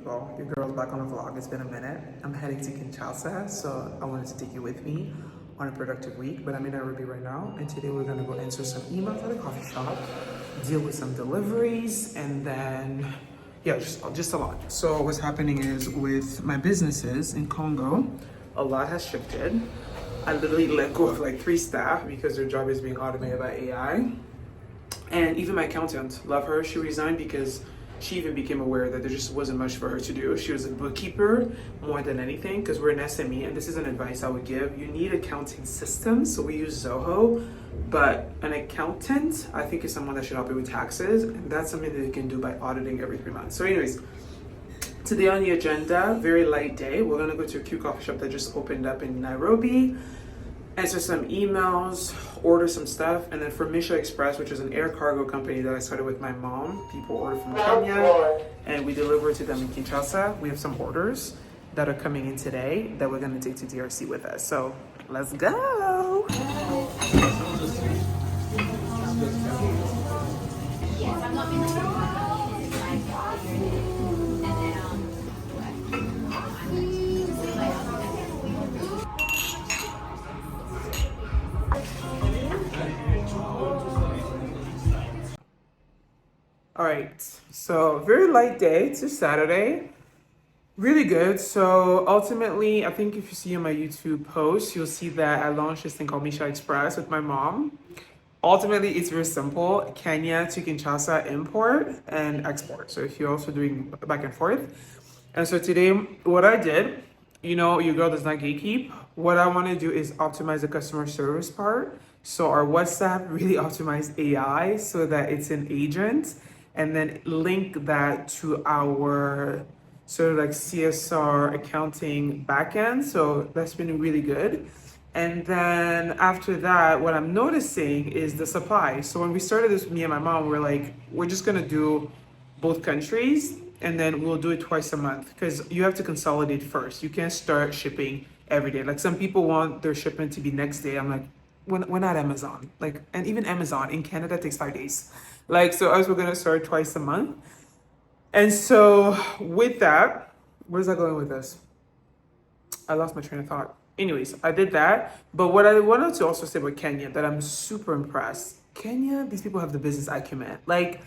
people? Your girl's back on a vlog. It's been a minute. I'm heading to Kinshasa, so I wanted to take you with me on a productive week, but I'm in Nairobi right now, and today we're gonna go answer some emails at a coffee shop, deal with some deliveries, and then, yeah, just a lot. So what's happening is with my businesses in Congo, a lot has shifted. I literally let go of like 3 staff because their job is being automated by AI. And even my accountant, love her, she resigned because she even became aware that there just wasn't much for her to do. She was a bookkeeper more than anything, because we're an SME, and this is an advice I would give. You need accounting systems, so we use Zoho, but an accountant, I think, is someone that should help you with taxes, and that's something that you can do by auditing every 3 months. So anyways, today on the agenda, very light day. We're gonna go to a cute coffee shop that just opened up in Nairobi, answer some emails, order some stuff, and then for Misha Express, which is an air cargo company that I started with my mom, people order from Kenya, and we deliver to them in Kinshasa. We have some orders that are coming in today that we're gonna take to DRC with us. So let's go. All right, so very light day. It's a Saturday. Really good. So ultimately, I think if you see on my YouTube post, you'll see that I launched this thing called Misha Express with my mom. Ultimately, it's very simple. Kenya to Kinshasa, import and export. So if you're also doing back and forth. And so today, what I did, you know, your girl does not gatekeep. What I want to do is optimize the customer service part. So our WhatsApp really optimized AI so that it's an agent, and then link that to our sort of like CSR accounting backend. So that's been really good. And then after that, what I'm noticing is the supply. So when we started this, me and my mom, we're like, we're just gonna do both countries, and then we'll do it twice a month, because you have to consolidate first. You can't start shipping every day. Like some people want their shipment to be next day. I'm like, we're not Amazon. Like, and even Amazon in Canada takes 5 days. Like, so us, we're gonna start twice a month. And so with that, where's that going with this? I lost my train of thought. Anyways, I did that. But what I wanted to also say about Kenya, that I'm super impressed. Kenya, these people have the business acumen. Like,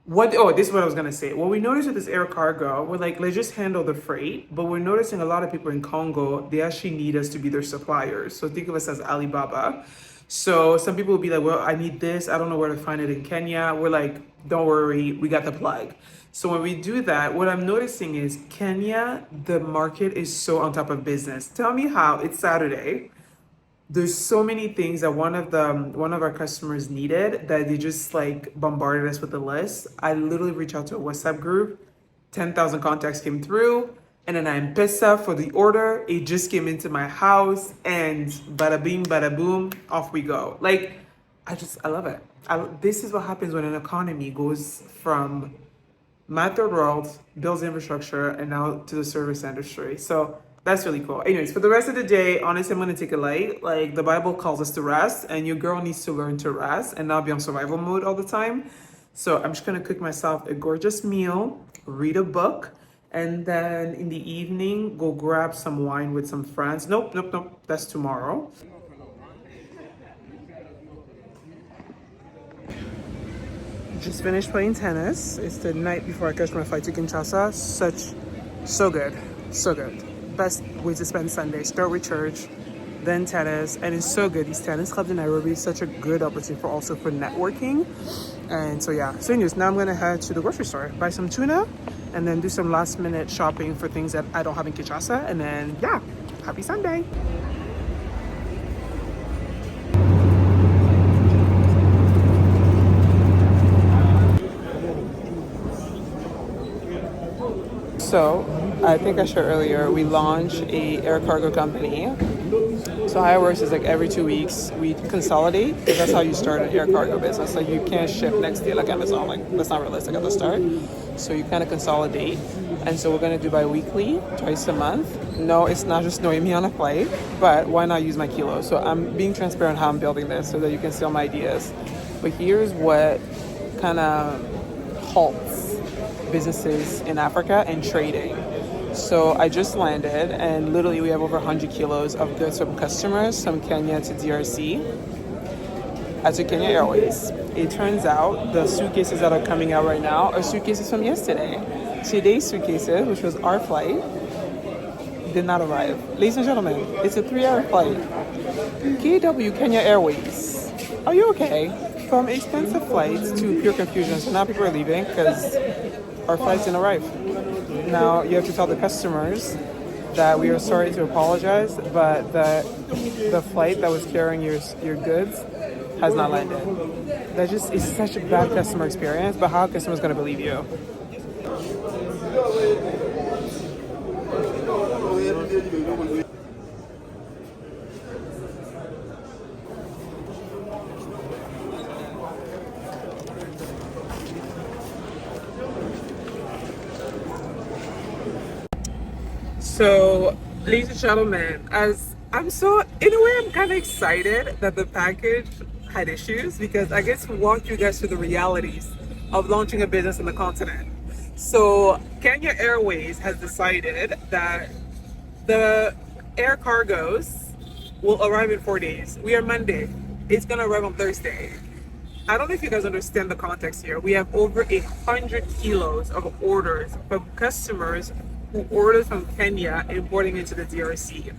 this is what I was gonna say. What we noticed with this air cargo, we're like, let's just handle the freight. But we're noticing a lot of people in Congo, they actually need us to be their suppliers. So think of us as Alibaba. So some people will be like, well, I need this. I don't know where to find it in Kenya. We're like, don't worry, we got the plug. So when we do that, what I'm noticing is Kenya, the market is so on top of business. Tell me how. It's Saturday. There's so many things that one of our customers needed that they just like bombarded us with a list. I literally reached out to a WhatsApp group, 10,000 contacts came through, and then I'm pesa for the order. It just came into my house, and bada bing, bada boom, off we go. Like, I love it. This is what happens when an economy goes from my third world, builds infrastructure, and now to the service industry. So that's really cool. Anyways, for the rest of the day, honestly, I'm gonna take it light. Like, the Bible calls us to rest, and your girl needs to learn to rest and not be on survival mode all the time. So I'm just gonna cook myself a gorgeous meal, read a book, and then in the evening, go grab some wine with some friends. Nope, that's tomorrow. Just finished playing tennis. It's the night before I catch my flight to Kinshasa. So good. Best way to spend Sunday. Start with church, then tennis, and it's so good. These tennis clubs in Nairobi is such a good opportunity for networking. And so yeah. So anyways, now I'm gonna head to the grocery store, buy some tuna, and then do some last minute shopping for things that I don't have in Kinshasa. And then yeah, happy Sunday. So, I think I shared earlier, we launched a air cargo company. So how it works is like every 2 weeks we consolidate, because that's how you start an air cargo business. Like, you can't ship next day like Amazon. Like, that's not realistic at the start. So you kind of consolidate. And so we're gonna do bi-weekly, twice a month. No, it's not just knowing me on a flight, but why not use my kilos? So I'm being transparent how I'm building this so that you can see all my ideas. But here's what kind of halts businesses in Africa and trading. So I just landed, and literally we have over 100 kilos of goods from customers from Kenya to DRC. I took Kenya Airways. It turns out the suitcases that are coming out right now are suitcases from yesterday. Today's suitcases, which was our flight, did not arrive. Ladies and gentlemen, it's a 3-hour flight. KW Kenya Airways. Are you okay? From expensive flights to pure confusion. So now people are leaving because our flights didn't arrive. Now you have to tell the customers that we are sorry to apologize, but the flight that was carrying your goods has not landed. That just is such a bad customer experience, but how are customers going to believe you? So, ladies and gentlemen, as I'm so, in a way, I'm kind of excited that the package had issues because I get to walk you guys through the realities of launching a business on the continent. So, Kenya Airways has decided that the air cargos will arrive in 4 days. We are Monday. It's going to arrive on Thursday. I don't know if you guys understand the context here. We have over 100 kilos of orders from customers who ordered from Kenya importing into the DRC,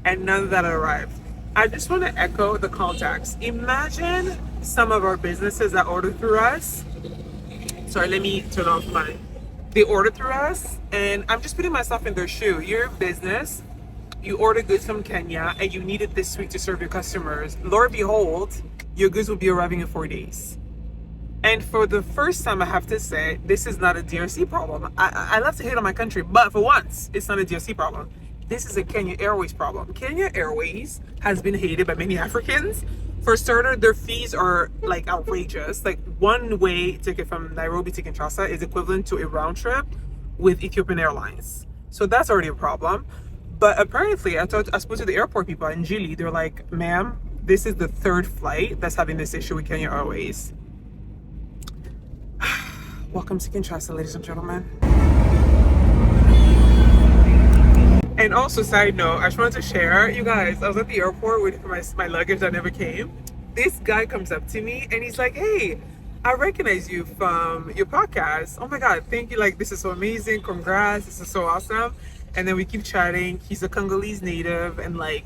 and none of that arrived. I just want to echo the context. Imagine some of our businesses that order through us. Sorry, let me turn off mine. They order through us, and I'm just putting myself in their shoe. You're a business, you order goods from Kenya, and you need it this week to serve your customers. Lord behold, your goods will be arriving in 4 days. And for the first time, I have to say, this is not a DRC problem. I love to hate on my country, but for once, it's not a DRC problem. This is a Kenya Airways problem. Kenya Airways has been hated by many Africans. For starter, their fees are like outrageous. Like one way ticket from Nairobi to Kinshasa is equivalent to a round trip with Ethiopian Airlines. So that's already a problem. But apparently, I spoke to the airport people in Gili. They're like, ma'am, this is the 3rd flight that's having this issue with Kenya Airways. Welcome to Kinshasa, ladies and gentlemen. And also, side note, I just wanted to share, you guys, I was at the airport waiting for my luggage that never came. This guy comes up to me and he's like, hey, I recognize you from your podcast. Oh my God, thank you. Like, this is so amazing. Congrats. This is so awesome. And then we keep chatting. He's a Congolese native, and like,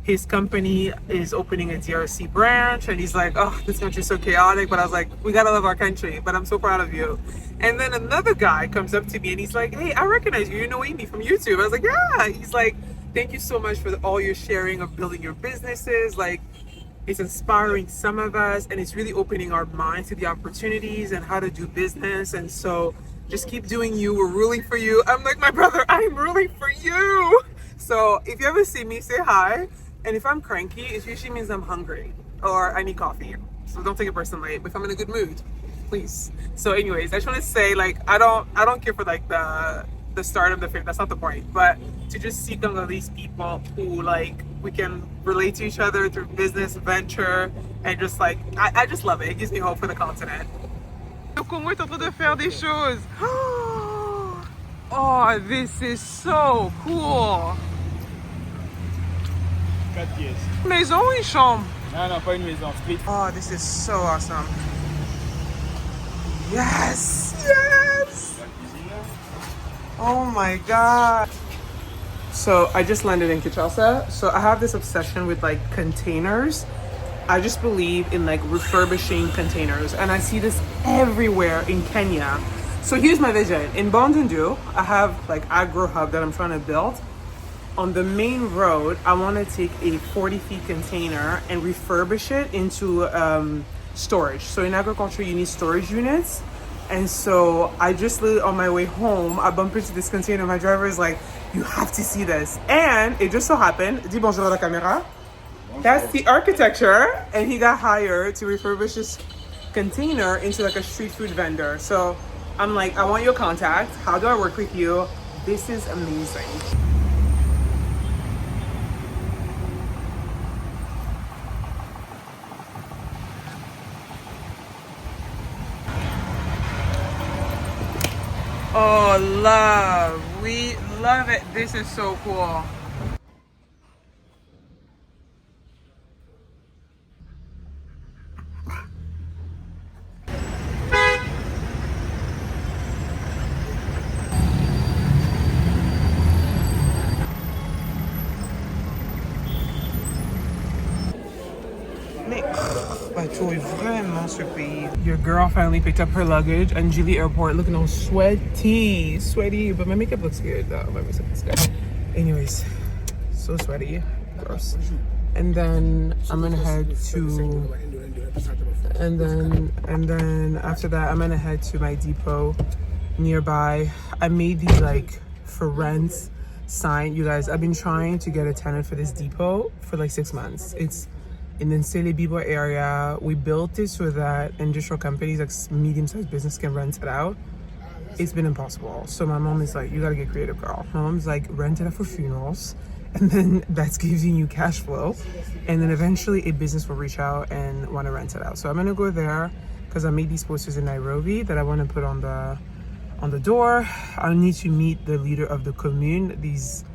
his company is opening a DRC branch, and he's like, oh, this country's so chaotic. But I was like, we gotta love our country, but I'm so proud of you. And then another guy comes up to me and he's like, hey, I recognize you. You know Amy from YouTube. I was like, yeah. He's like, thank you so much for all your sharing of building your businesses. Like, it's inspiring some of us, and it's really opening our minds to the opportunities and how to do business. And so just keep doing you. We're rooting for you. I'm like, my brother, I'm rooting for you. So if you ever see me, say hi. And if I'm cranky, it usually means I'm hungry or I need coffee. So don't take it personally. But if I'm in a good mood, please. So anyways, I just want to say, like, I don't care for like the start of the fame. That's not the point. But to just see Congolese people who, like, we can relate to each other through business, venture, and just like, I just love it. It gives me hope for the continent. Le Congo est en train de faire des choses. Oh, this is so cool. 4 pièces. Maison ou une chambre? Non, pas une maison. Split. Oh, this is so awesome. Yes! Yes! Oh my God. So I just landed in Kinshasa. So I have this obsession with like containers. I just believe in like refurbishing containers, and I see this everywhere in Kenya. So here's my vision. In Bondundu, I have like agro hub that I'm trying to build. On the main road, I want to take a 40-feet container and refurbish it into storage. So in agriculture, you need storage units. And so I just literally on my way home, I bumped into this container. My driver is like, you have to see this. And it just so happened, dis bonjour à la caméra. That's the architecture. And he got hired to refurbish this container into like a street food vendor. So I'm like, I want your contact. How do I work with you? This is amazing. Oh, love. We love it. This is so cool. Mais bah, tu vois vraiment ce pays. Your girl finally picked up her luggage and Gili Airport looking all sweaty. But my makeup looks good though. My makeup looks good. Anyways, so sweaty, gross. And then I'm gonna head to, and then after that I'm gonna head to my depot nearby. I made these like for rent sign. You guys, I've been trying to get a tenant for this depot for like 6 months. It's in the Nsele Bibo area. We built it so that industrial companies, like medium-sized business, can rent it out. It's been impossible. So my mom is like, you gotta get creative, girl. My mom's like, rent it out for funerals, and then that's giving you cash flow, and then eventually a business will reach out and want to rent it out. So I'm gonna go there because I made these posters in Nairobi that I want to put on the door. I need to meet the leader of the commune. These,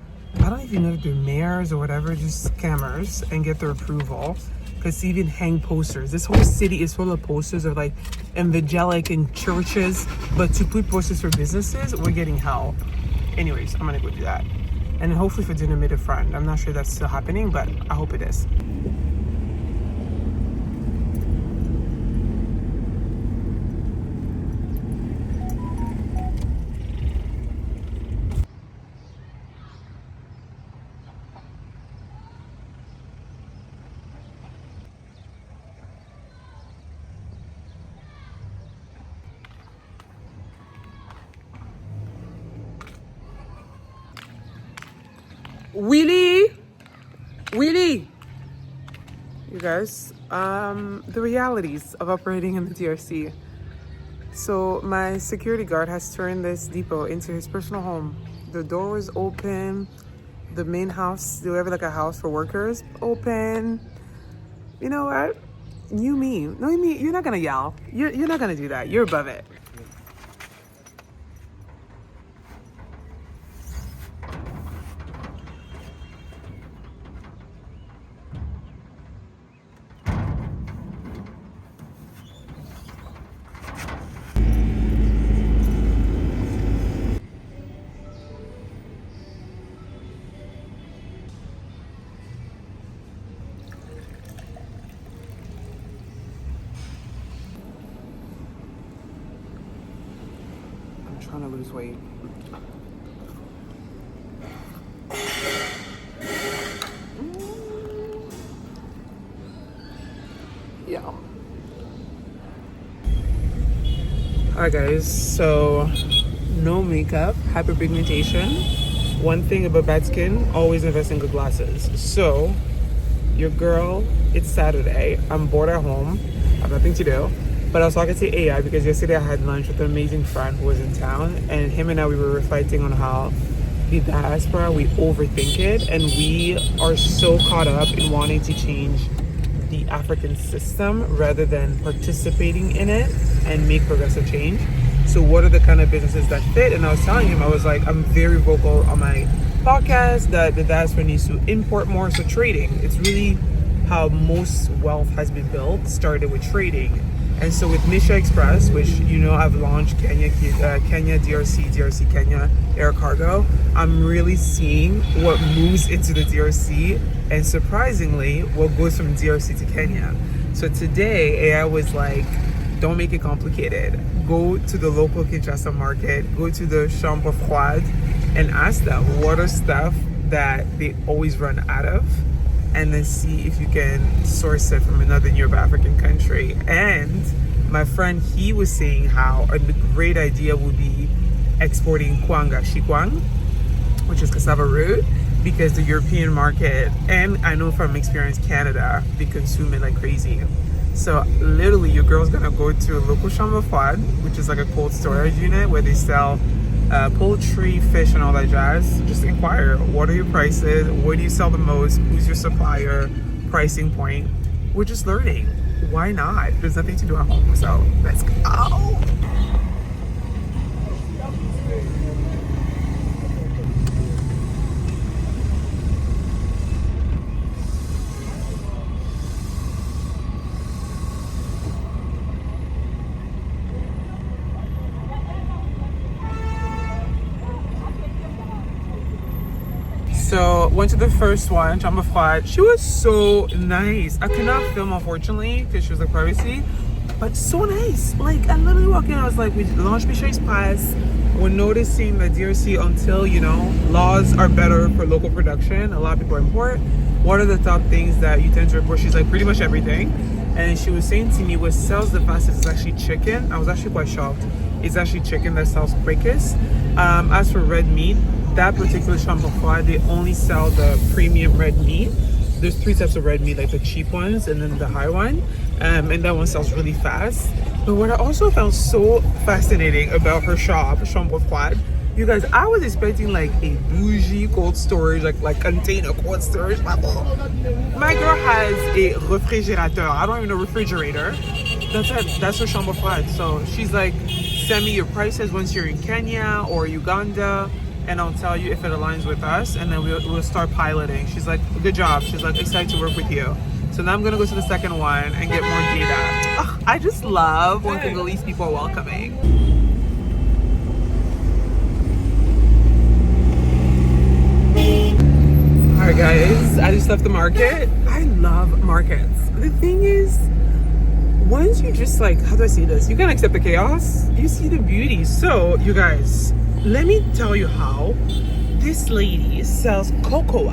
I don't even know if they're mayors or whatever, just scammers, and get their approval. Because to even hang posters, this whole city is full of posters of like evangelic and churches, but to put posters for businesses, we're getting hell. Anyways, I'm gonna go do that. And then hopefully for dinner meet a friend. I'm not sure that's still happening, but I hope it is. Willie, you guys, the realities of operating in the DRC. So my security guard has turned this depot into his personal home. The door was open. The main house, they have like a house for workers, open. You know what? You me. No, me. You're not gonna yell. You're not gonna do that. You're above it. I'm trying to lose weight. Yeah. Alright guys, so no makeup, hyperpigmentation. One thing about bad skin, always invest in good glasses. So your girl, it's Saturday, I'm bored at home, I have nothing to do. But I was talking to AI because yesterday I had lunch with an amazing friend who was in town, and him and I, we were reflecting on how the diaspora, we overthink it, and we are so caught up in wanting to change the African system rather than participating in it and make progressive change. So what are the kind of businesses that fit? And I was telling him, I was like, I'm very vocal on my podcast that the diaspora needs to import more. So trading, it's really how most wealth has been built, started with trading. And so with Misha Express, which you know I've launched Kenya, DRC, Kenya air cargo, I'm really seeing what moves into the DRC, and surprisingly, what goes from DRC to Kenya. So today, AI was like, don't make it complicated. Go to the local Kinshasa market, go to the Chambre Froide, and ask them what are stuff that they always run out of, and then see if you can source it from another Europe African country. And my friend, he was saying how a great idea would be exporting kwanga, shikwang, which is cassava root, because the European market, and I know from experience Canada, they consume it like crazy. So literally your girl's gonna go to a local chambre froide, which is like a cold storage unit where they sell poultry, fish, and all that jazz. Just inquire, what are your prices? Where do you sell the most? Who's your supplier? Pricing point. We're just learning. Why not? There's nothing to do at home, so let's go. So went to the first one, chambre froide. She was so nice. I could not film unfortunately because she was like privacy, but so nice. Like I literally walked in, I was like, we launched Michel's Price. We're noticing that DRC, until you know laws are better for local production, a lot of people import. What are the top things that you tend to report? She's like pretty much everything. And she was saying to me what sells the fastest is actually chicken. I was actually quite shocked. It's actually chicken that sells quickest. As for red meat, that particular chambre froide, they only sell the premium red meat. There's 3 types of red meat, like the cheap ones and then the high one. And that one sells really fast. But what I also found so fascinating about her shop, chambre froide, you guys, I was expecting like a bougie cold storage, like container cold storage level. My girl has a refrigerator. I don't even know refrigerator. That's it. That's her chambre froide. So she's like, send me your prices once you're in Kenya or Uganda, and I'll tell you if it aligns with us, and then we'll start piloting. She's like, good job. She's like, excited to work with you. So now I'm gonna go to the second one and get more data. Ugh, I just love when Congolese people are welcoming. Alright guys, I just left the market. I love markets. The thing is, once you just like, how do I say this? You can accept the chaos, you see the beauty. So you guys, let me tell you how this lady sells cocoa,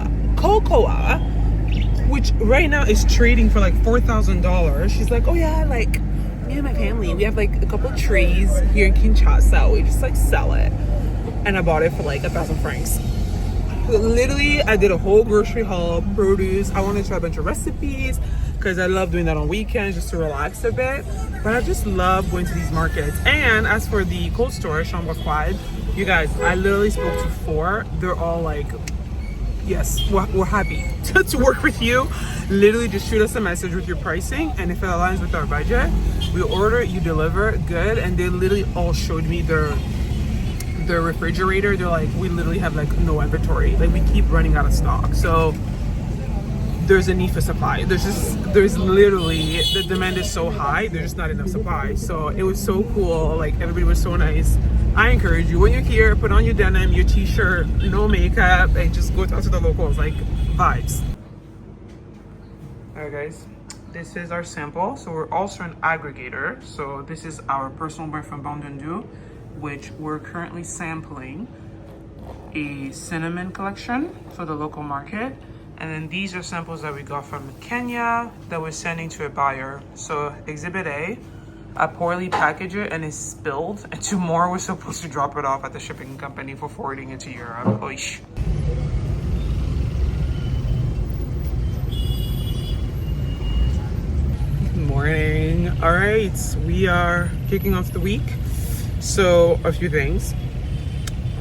which right now is trading for like $4,000. She's like, oh yeah, like me and my family, we have like a couple trees here in Kinshasa. We just like sell it. And I bought it for like 1,000 francs. Literally, I did a whole grocery haul, produce. I wanted to try a bunch of recipes because I love doing that on weekends just to relax a bit. But I just love going to these markets. And as for the cold storage, chambre froide, you guys, I literally spoke to 4. They're all like, yes, we're happy to work with you. Literally just shoot us a message with your pricing, and if it aligns with our budget, we order, you deliver, good. And they literally all showed me their refrigerator. They're like, we literally have like no inventory, like we keep running out of stock. So there's a need for supply. There's literally, the demand is so high, there's just not enough supply. So it was so cool, like everybody was so nice. I encourage you, when you're here, put on your denim, your t-shirt, no makeup, and just go talk to the locals, like vibes. Alright guys, this is our sample. So we're also an aggregator. So this is our personal brand from Bandundu, which we're currently sampling a cinnamon collection for the local market. And then these are samples that we got from Kenya that we're sending to a buyer. So exhibit A, I poorly packaged it and it spilled. And tomorrow we're supposed to drop it off at the shipping company for forwarding it to Europe. Oish. Good morning. All right, we are kicking off the week. So a few things.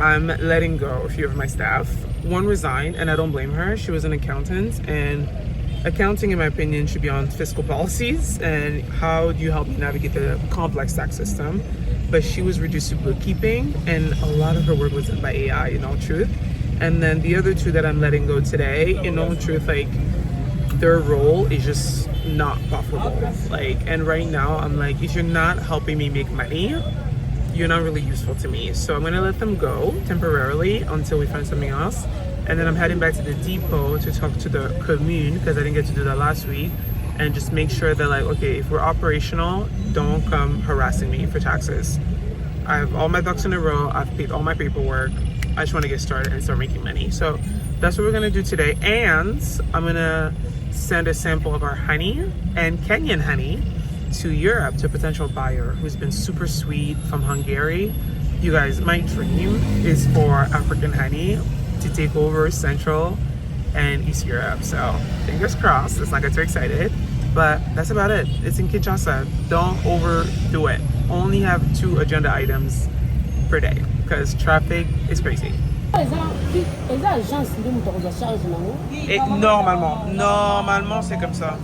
I'm letting go a few of my staff. One resigned, and I don't blame her. She was an accountant, and accounting, in my opinion, should be on fiscal policies and how do you help navigate the complex tax system. But she was reduced to bookkeeping, and a lot of her work was done by AI, in all truth. And then the other 2 that I'm letting go today, in all truth, like their role is just not profitable. Like, and right now I'm like, if you're not helping me make money, you're not really useful to me. So I'm gonna let them go temporarily until we find something else. And then I'm heading back to the depot to talk to the commune, because I didn't get to do that last week, and just make sure that like, okay, if we're operational, don't come harassing me for taxes. I have all my ducks in a row. I've paid all my paperwork. I just want to get started and start making money. So that's what we're gonna do today. And I'm gonna send a sample of our honey and Kenyan honey to Europe to a potential buyer who's been super sweet from Hungary. You guys, my dream is for African honey to take over Central and East Europe. So fingers crossed. Let's not get too excited, but that's about it. It's in Kinshasa. Don't overdo it. Only have 2 agenda items per day because traffic is crazy. Et normalement c'est comme ça.